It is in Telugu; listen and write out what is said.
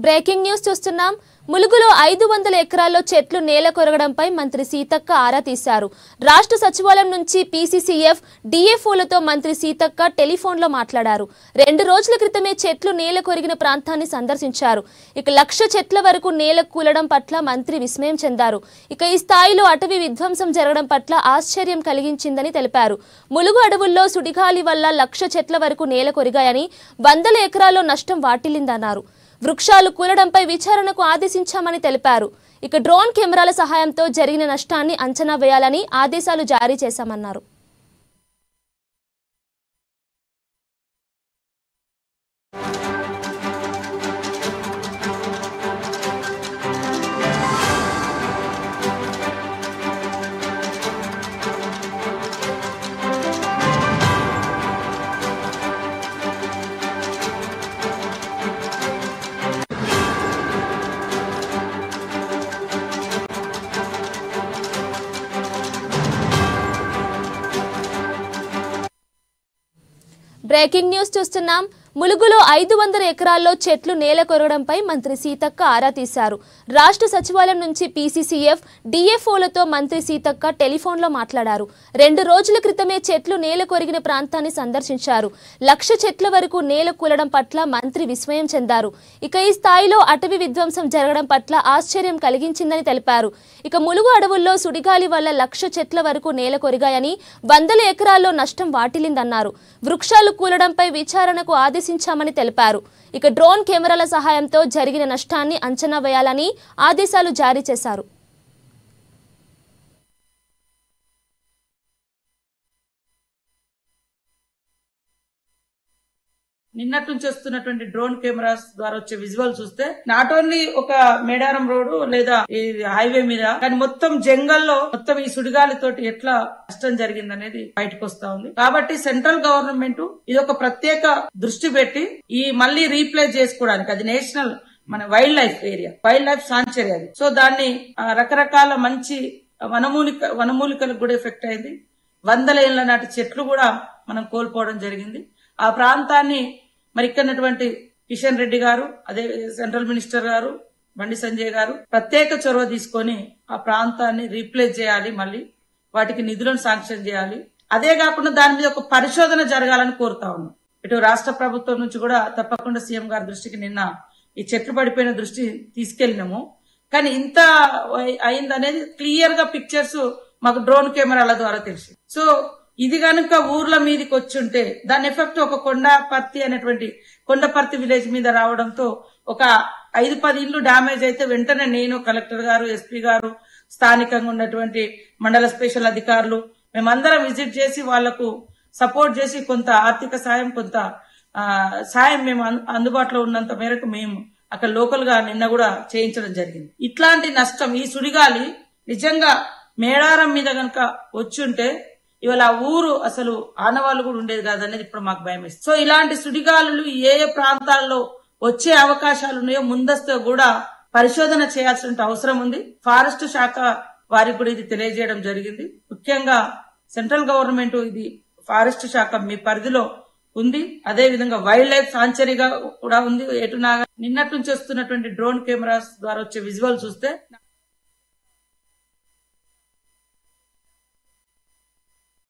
బ్రేకింగ్ న్యూస్ చూస్తున్నాం. ములుగులో 500 ఎకరాల్లో చెట్లు నేల కొరగడంపై మంత్రి సీతక్క ఆరా తీశారు. రాష్ట్ర సచివాలయం నుంచి పీసీసీఎఫ్ డిఎఫ్ఓలతో మంత్రి సీతక్క టెలిఫోన్లో మాట్లాడారు. 2 రోజుల క్రితమే చెట్లు నేల కొరిగిన ప్రాంతాన్ని సందర్శించారు. ఇక 1,00,000 చెట్ల వరకు నేల కూలడం పట్ల మంత్రి విస్మయం చెందారు. ఇక ఈ స్థాయిలో అటవీ విధ్వంసం జరగడం పట్ల ఆశ్చర్యం కలిగించిందని తెలిపారు. ములుగు అడవుల్లో సుడిగాలి వల్ల 1,00,000 చెట్ల వరకు నేల కొరిగాయని, 100 ఎకరాల్లో నష్టం వాటిల్లిందన్నారు. వృక్షాలు కూలడంపై విచారణకు ఆదేశించామని తెలిపారు. ఇక డ్రోన్ కెమెరాల సహాయంతో జరిగిన నష్టాన్ని అంచనా వేయాలని ఆదేశాలు జారీ చేశామన్నారు. బ్రేకింగ్ న్యూస్ చూస్తున్నాం. ములుగులో 500 ఎకరాల్లో చెట్లు నేల కొరగడంపై మంత్రి సీతక్క ఆరా తీశారు. రాష్ట్ర సచివాలయం నుంచి పీసీసీఎఫ్ డిఎఫ్ఓలతో మంత్రి సీతక్క టెలిఫోన్లో మాట్లాడారు. 2 రోజుల క్రితమే చెట్లు నేల కొరిగిన ప్రాంతాన్ని సందర్శించారు. 1,00,000 చెట్ల వరకు నేల కూలడం పట్ల మంత్రి విస్మయం చెందారు. ఇక ఈ స్థాయిలో అటవీ విధ్వంసం జరగడం పట్ల ఆశ్చర్యం కలిగించిందని తెలిపారు. ఇక ములుగు అడవుల్లో సుడిగాలి వల్ల 1,00,000 చెట్ల వరకు నేల కొరిగాయని, 100 ఎకరాల్లో నష్టం వాటిల్లిందన్నారు. వృక్షాలు కూలడంపై విచారణకు ఆదేశించామని తెలిపారు. ఇక డ్రోన్ కెమెరాల సహాయంతో జరిగిన నష్టాన్ని అంచనా వేయాలని ఆదేశాలు జారీ చేశారు. నిన్నటి నుంచి వస్తున్నటువంటి డ్రోన్ కెమెరాస్ ద్వారా వచ్చే విజువల్ చూస్తే నాట్ ఓన్లీ ఒక మేడారం రోడ్డు లేదా ఈ హైవే మీద, కానీ మొత్తం జంగల్లో మొత్తం ఈ సుడిగాలితోటి ఎట్లా నష్టం జరిగిందనేది బయటకు వస్తా ఉంది. కాబట్టి సెంట్రల్ గవర్నమెంట్ ఇది ఒక ప్రత్యేక దృష్టి పెట్టి ఈ మళ్ళీ రీప్లేస్ చేసుకోవడానికి, అది నేషనల్ మన wild life area, wild life sanctuary అది. సో దాన్ని రకరకాల మంచి వనమూలికలకు కూడా ఎఫెక్ట్ అయింది. 100 ఏళ్ల నాటి చెట్లు కూడా మనం కోల్పోవడం జరిగింది. ఆ ప్రాంతాన్ని మరి ఇక్కడటువంటి కిషన్ రెడ్డి గారు, అదే సెంట్రల్ మినిస్టర్ గారు బండి సంజయ్ గారు ప్రత్యేక చొరవ తీసుకొని ఆ ప్రాంతాన్ని రీప్లేస్ చేయాలి, మళ్ళీ వాటికి నిధులను శాంక్షన్ చేయాలి. అదే కాకుండా దాని మీద ఒక పరిశోధన జరగాలని కోరుతా ఉన్నాం. ఇటు రాష్ట్ర ప్రభుత్వం నుంచి కూడా తప్పకుండా సీఎం గారి దృష్టికి నిన్న ఈ చెట్లు పడిపోయిన దృష్టి తీసుకెళ్లినాము. కానీ ఇంత అయిందనేది క్లియర్ గా పిక్చర్స్ మాకు డ్రోన్ కెమెరాల ద్వారా తెలిసి. సో ఇది కనుక ఊర్ల మీదకి వచ్చుంటే దాని ఎఫెక్ట్ ఒక కొండపర్తి విలేజ్ మీద రావడంతో ఒక 5-10 ఇళ్లు డ్యామేజ్ అయితే వెంటనే నేను, కలెక్టర్ గారు, ఎస్పీ గారు, స్థానికంగా ఉన్నటువంటి మండల స్పెషల్ అధికారులు మేమందరం విజిట్ చేసి వాళ్లకు సపోర్ట్ చేసి కొంత ఆర్థిక సాయం, కొంత సాయం మేము అందుబాటులో ఉన్నంత మేరకు మేము అక్కడ లోకల్ గా నిన్న కూడా చేయించడం జరిగింది. ఇట్లాంటి నష్టం ఈ సుడిగాలి నిజంగా మేడారం మీద గనక వచ్చుంటే ఇవాళ ఆ ఊరు అసలు ఆనవాళ్ళు కూడా ఉండేది కాదనేది ఇప్పుడు మాకు భయం వేస్తుంది. సో ఇలాంటి సుడిగాలులు ఏ ప్రాంతాల్లో వచ్చే అవకాశాలు ఉన్నాయో ముందస్తుగా కూడా పరిశోధన చేయాల్సిన అవసరం ఉంది. ఫారెస్ట్ శాఖ వారికి కూడా ఇది తెలియజేయడం జరిగింది. ముఖ్యంగా సెంట్రల్ గవర్నమెంట్ ఇది ఫారెస్ట్ శాఖ మీ పరిధిలో ఉంది, అదే విధంగా వైల్డ్ లైఫ్ సాంచురీగా కూడా ఉంది. నిన్నటి నుంచి వస్తున్నటువంటి డ్రోన్ కెమెరాస్ ద్వారా వచ్చే విజువల్ చూస్తే